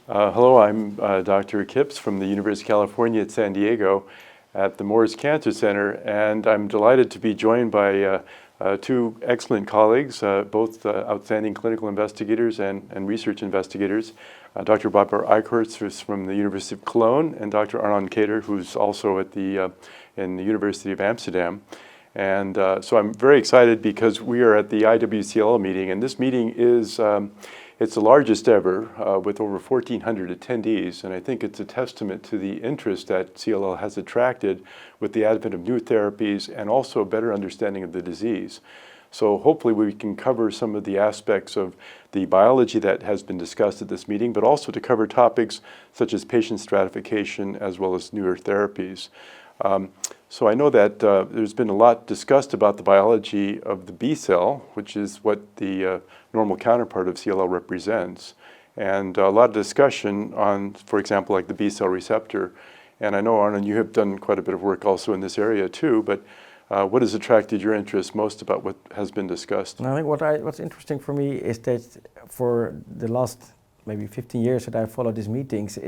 Hello, I'm Dr. Kipps from the University of California at San Diego at the Moores Cancer Center, and I'm delighted to be joined by two excellent colleagues, both outstanding clinical investigators and research investigators. Dr. Barbara Eichhorst, who's from the University of Cologne, and Dr. Arnon Kater, who's also at in the University of Amsterdam. And so I'm very excited because we are at the iwCLL meeting, and this meeting is it's the largest ever with over 1,400 attendees, and I think it's a testament to the interest that CLL has attracted with the advent of new therapies and also a better understanding of the disease. So hopefully we can cover some of the aspects of the biology that has been discussed at this meeting, but also to cover topics such as patient stratification as well as newer therapies. So I know that there's been a lot discussed about the biology of the B cell, which is what the normal counterpart of CLL represents, and a lot of discussion on, for example, like the B cell receptor. And I know, Arnon, you have done quite a bit of work also in this area too, but what has attracted your interest most about what has been discussed? I think what's interesting for me is that for the last maybe 15 years that I followed these meetings,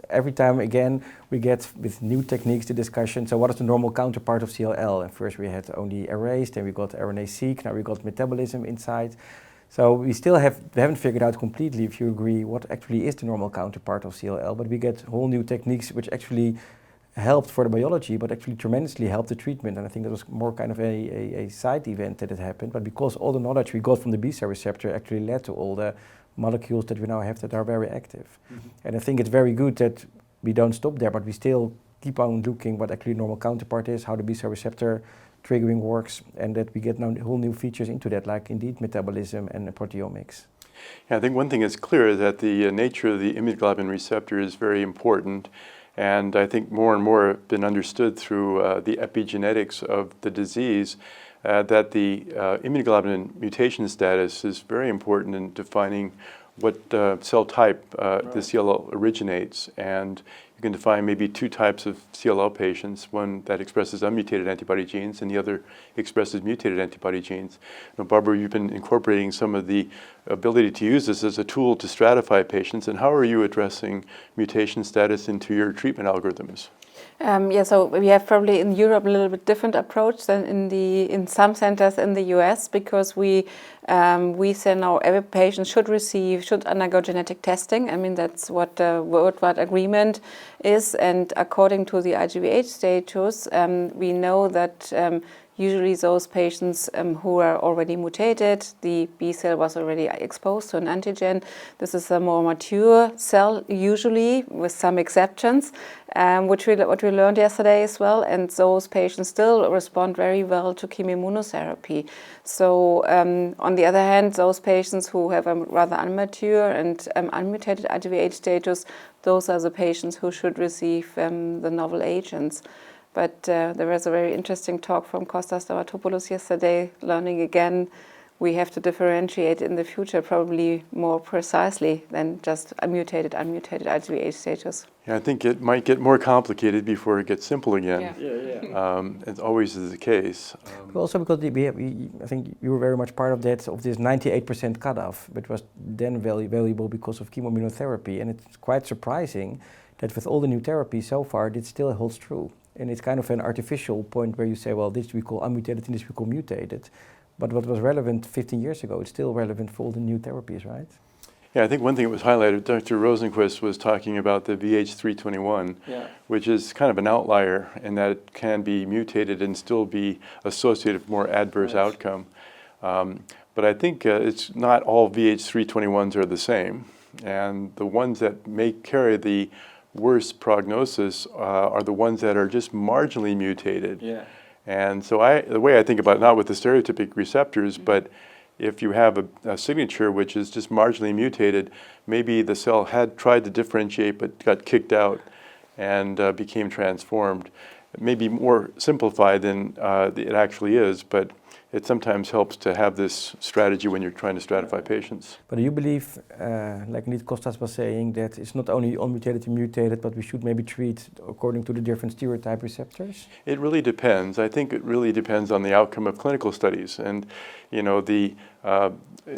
every time again we get with new techniques the discussion, so what is the normal counterpart of CLL? And first we had only arrays, then we got RNA-seq, now we got metabolism inside. So we haven't figured out completely, if you agree, what actually is the normal counterpart of CLL, but we get whole new techniques which actually helped for the biology, but actually tremendously helped the treatment. And I think that was more kind of a side event that it happened, but because all the knowledge we got from the B cell receptor actually led to all the molecules that we now have that are very active. Mm-hmm. And I think it's very good that we don't stop there, but we still keep on looking what actually normal counterpart is, how the B cell receptor triggering works, and that we get now whole new features into that, like indeed metabolism and proteomics. Yeah, I think one thing is clear that the nature of the immunoglobulin receptor is very important, and I think more and more have been understood through the epigenetics of the disease, that the immunoglobulin mutation status is very important in defining what cell type the CLL originates. And you can define maybe two types of CLL patients, one that expresses unmutated antibody genes and the other expresses mutated antibody genes. Now, Barbara, you've been incorporating some of the ability to use this as a tool to stratify patients, and how are you addressing mutation status into your treatment algorithms? So we have probably in Europe a little bit different approach than in some centers in the US, because we say now every patient should undergo genetic testing. I mean, that's what the worldwide agreement is, and according to the IGVH status, we know that usually those patients who are already mutated, the B cell was already exposed to an antigen. This is a more mature cell, usually, with some exceptions, what we learned yesterday as well. And those patients still respond very well to chemoimmunotherapy. So on the other hand, those patients who have a rather immature and unmutated IGVH status, those are the patients who should receive the novel agents. But there was a very interesting talk from Kostas Stamatopoulos yesterday, learning again we have to differentiate in the future probably more precisely than just unmutated IGVH status. Yeah, I think it might get more complicated before it gets simple again. It always is the case. But also because I think you were very much part of this 98% cutoff, which was then very valuable because of chemoimmunotherapy. And it's quite surprising that with all the new therapies so far, it still holds true. And it's kind of an artificial point where you say, well, this we call unmutated and this we call mutated. But what was relevant 15 years ago, it's still relevant for all the new therapies, right? Yeah, I think one thing that was highlighted, Dr. Rosenquist was talking about the VH321, which is kind of an outlier in that it can be mutated and still be associated with more adverse outcome. But I think it's not all VH321s are the same. And the ones that may carry the worst prognosis are the ones that are just marginally mutated. And so the way I think about it, not with the stereotypic receptors, but if you have a signature which is just marginally mutated, maybe the cell had tried to differentiate but got kicked out and became transformed. It may be more simplified than it actually is, but it sometimes helps to have this strategy when you're trying to stratify patients. But do you believe, like Niet Kostas was saying, that it's not only unmutated and mutated, but we should maybe treat according to the different stereotype receptors? It really depends. I think it really depends on the outcome of clinical studies. And, you know,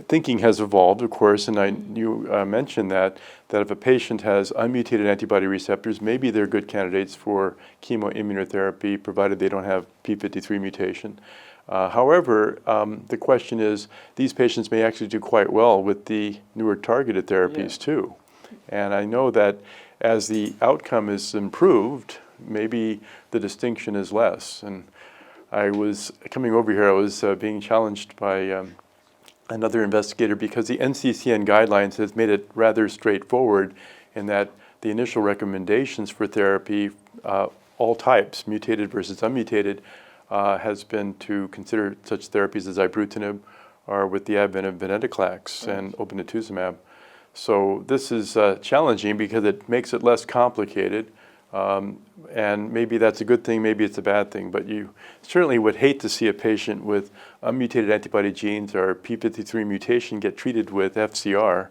thinking has evolved, of course, and you mentioned that if a patient has unmutated antibody receptors, maybe they're good candidates for chemoimmunotherapy, provided they don't have p53 mutation. However, the question is, these patients may actually do quite well with the newer targeted therapies too. And I know that as the outcome is improved, maybe the distinction is less. And I was coming over here, I was being challenged by another investigator because the NCCN guidelines has made it rather straightforward in that the initial recommendations for therapy, all types, mutated versus unmutated, has been to consider such therapies as ibrutinib or with the advent of venetoclax and obinutuzumab. So this is challenging because it makes it less complicated. And maybe that's a good thing, maybe it's a bad thing, but you certainly would hate to see a patient with unmutated antibody genes or p53 mutation get treated with FCR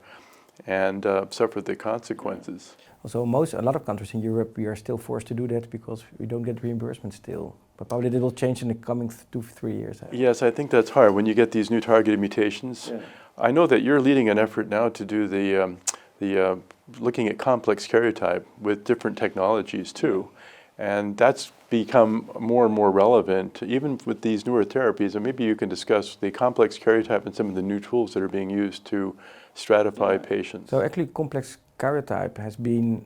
and suffer the consequences. Also, a lot of countries in Europe, we are still forced to do that because we don't get reimbursement still. But probably it will change in the coming 2-3 years. Yes, I think that's hard when you get these new targeted mutations. I know that you're leading an effort now to do the looking at complex karyotype with different technologies too. And that's become more and more relevant, even with these newer therapies. And maybe you can discuss the complex karyotype and some of the new tools that are being used to stratify patients. So actually, complex karyotype has been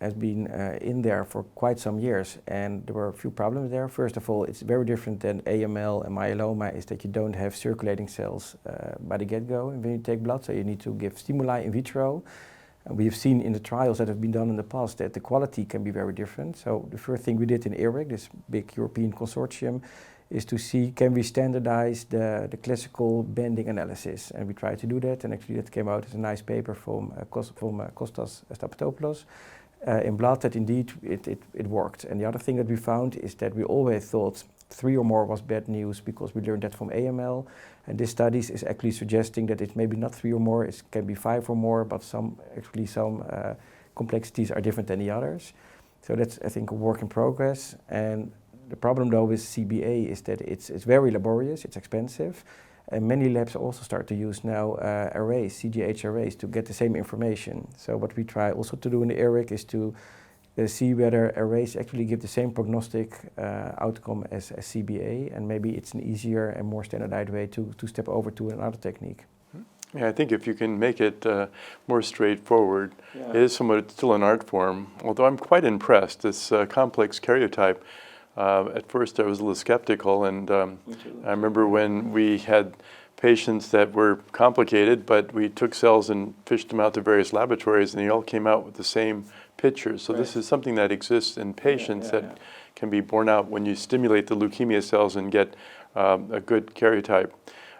in there for quite some years, and there were a few problems there. First of all, it's very different than AML and myeloma, is that you don't have circulating cells by the get-go when you take blood, so you need to give stimuli in vitro. We have seen in the trials that have been done in the past that the quality can be very different. So the first thing we did in IRWIC, this big European consortium, is to see can we standardize the classical bending analysis. And we tried to do that, and actually that came out as a nice paper from Kostas Stapatopoulos in Blood that indeed it worked. And the other thing that we found is that we always thought 3 or more was bad news because we learned that from AML. And this study is actually suggesting that it's maybe not 3 or more, it can be 5 or more, but some complexities are different than the others. So that's, I think, a work in progress. And the problem though with CBA is that it's very laborious, it's expensive, and many labs also start to use now arrays, CGH arrays, to get the same information. So what we try also to do in the IRWIC is to see whether arrays actually give the same prognostic outcome as CBA, and maybe it's an easier and more standardized way to step over to another technique. Yeah, I think if you can make it more straightforward, it is somewhat still an art form, although I'm quite impressed. This complex karyotype, at first I was a little skeptical, and I remember when we had patients that were complicated, but we took cells and fished them out to various laboratories, and they all came out with the same pictures. So this is something that exists in patients that can be borne out when you stimulate the leukemia cells and get a good karyotype.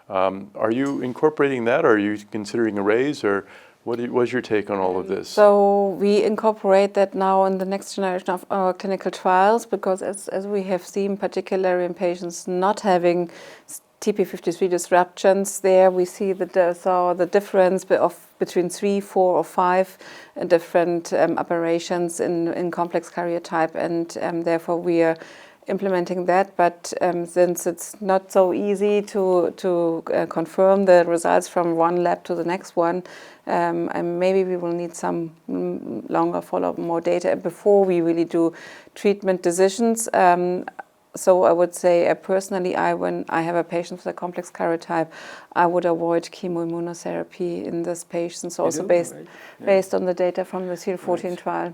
Are you incorporating that, or are you considering arrays, or what's your take on all of this? So we incorporate that now in the next generation of our clinical trials, because as we have seen, particularly in patients not having TP53 disruptions, there we see the difference between 3, 4, or 5 different aberrations in complex karyotype, and therefore we are implementing that. But since it's not so easy to confirm the results from one lab to the next one, and maybe we will need some longer follow-up, more data before we really do treatment decisions. So I would say personally, when I have a patient with a complex karyotype, I would avoid chemoimmunotherapy in this patient, also based on the data from the CL14 trial.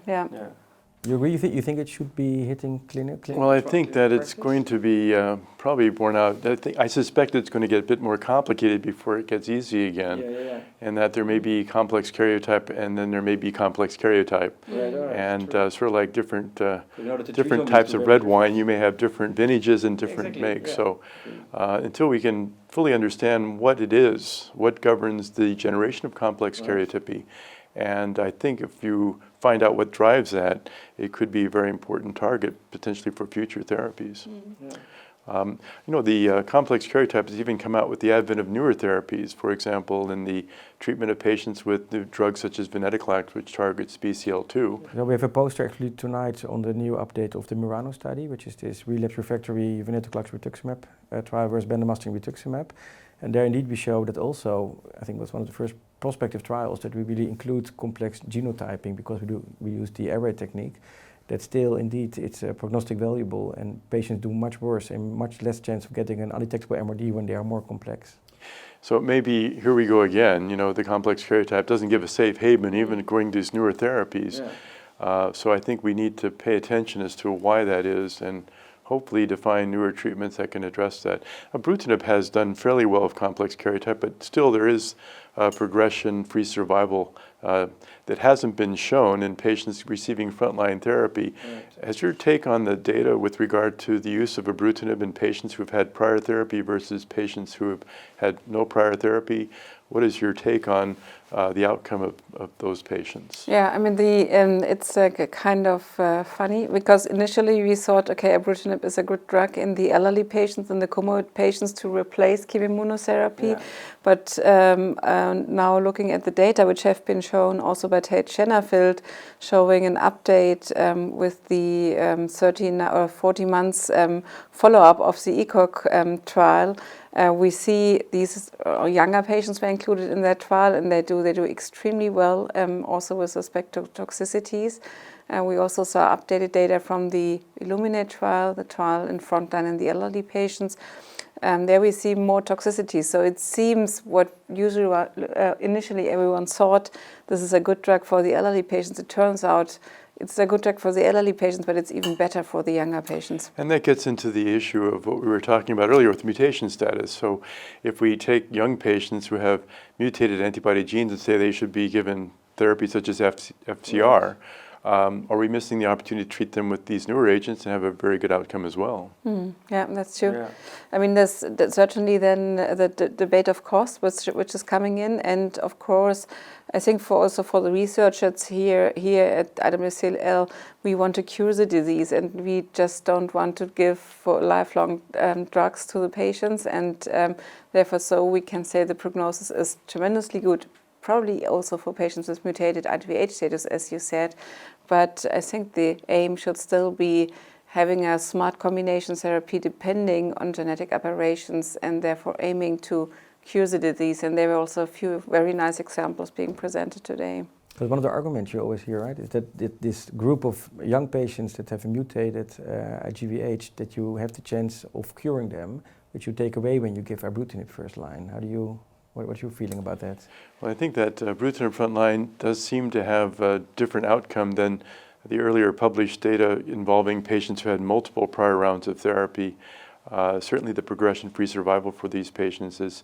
You agree? You think it should be hitting clinical? Well, I think that it's going to be probably borne out. I suspect it's going to get a bit more complicated before it gets easy again, and that there may be complex karyotype, and then there may be complex karyotype, and sort of like different types of red wine, you may have different vintages and different makes. So until we can fully understand what it is, what governs the generation of complex karyotypy, and I think if you find out what drives that, it could be a very important target potentially for future therapies. The complex karyotype has even come out with the advent of newer therapies, for example, in the treatment of patients with new drugs such as venetoclax, which targets BCL2. So we have a poster actually tonight on the new update of the Murano study, which is this relapse refractory venetoclax rituximab trial versus bendamustine rituximab. And there indeed we show that also, I think it was one of the first prospective trials that we really include complex genotyping because we use the array technique, that still indeed it's prognostic valuable and patients do much worse and much less chance of getting an undetectable MRD when they are more complex. So maybe here we go again, the complex karyotype doesn't give a safe haven even going to these newer therapies. Yeah. So I think we need to pay attention as to why that is and hopefully define newer treatments that can address that. Ibrutinib has done fairly well with complex karyotype, but still there is progression-free survival that hasn't been shown in patients receiving frontline therapy. Right. Has your take on the data with regard to the use of ibrutinib in patients who have had prior therapy versus patients who have had no prior therapy, what is your take on the outcome of those patients? Yeah, I mean, it's kind of funny because initially we thought, okay, ibrutinib is a good drug in the elderly patients and the comorbid patients to replace chemoimmunotherapy. Yeah. But now looking at the data, which have been shown also by Tate Schennerfield, showing an update with the 13 or 40 months follow-up of the ECOG trial. We see these younger patients were included in that trial, and they do extremely well, also with respect to toxicities. We also saw updated data from the Illuminate trial, the trial in frontline in the elderly patients. There we see more toxicities. So it seems what usually initially everyone thought this is a good drug for the elderly patients. It turns out it's a good drug for the elderly patients, but it's even better for the younger patients. And that gets into the issue of what we were talking about earlier with mutation status. So if we take young patients who have mutated antibody genes and say they should be given therapy such as FCR, are we missing the opportunity to treat them with these newer agents and have a very good outcome as well? Yeah, that's true. Yeah. I mean, there's certainly then the debate of cost, which is coming in, and of course, I think also for the researchers here at iwCLL, we want to cure the disease, and we just don't want to give for lifelong drugs to the patients, and therefore, so we can say the prognosis is tremendously good. Probably also for patients with mutated IDH status, as you said. But I think the aim should still be having a smart combination therapy depending on genetic aberrations and therefore aiming to cure the disease. And there were also a few very nice examples being presented today. Because one of the arguments you always hear, right, is that this group of young patients that have a mutated IGVH, that you have the chance of curing them, which you take away when you give ibrutinib first line. What's your feeling about that? Well, I think that ibrutinib frontline does seem to have a different outcome than the earlier published data involving patients who had multiple prior rounds of therapy. Certainly the progression-free survival for these patients is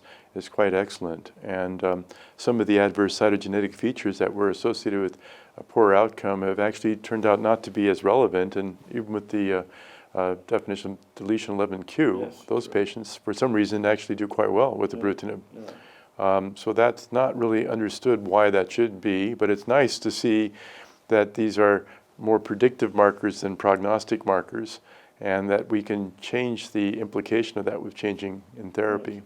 quite excellent. And some of the adverse cytogenetic features that were associated with a poor outcome have actually turned out not to be as relevant. And even with the definition of deletion 11q, yes, those patients, for some reason, actually do quite well with ibrutinib. Yeah. So that's not really understood why that should be, but it's nice to see that these are more predictive markers than prognostic markers, and that we can change the implication of that with changing in therapy.